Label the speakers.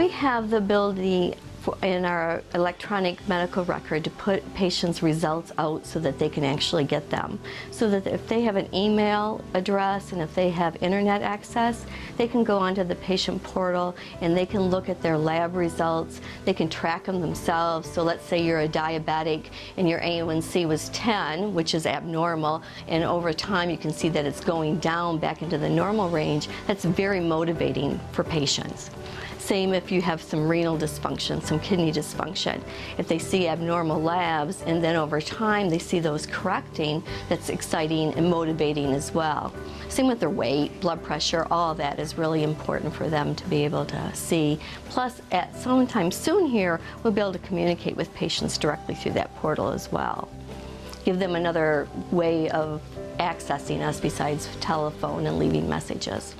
Speaker 1: We have the ability in our electronic medical record to put patients' results out so that they can actually get them. So that if they have an email address and if they have internet access, they can go onto the patient portal and they can look at their lab results. They can track them themselves. So let's say you're a diabetic and your A1C was 10, which is abnormal, and over time you can see that it's going down back into the normal range. That's very motivating for patients. Same if you have some renal dysfunction, some kidney dysfunction. If they see abnormal labs and then over time they see those correcting, that's exciting and motivating as well. Same with their weight, blood pressure, all that is really important for them to be able to see. Plus, at sometime soon here, we'll be able to communicate with patients directly through that portal as well. Give them another way of accessing us besides telephone and leaving messages.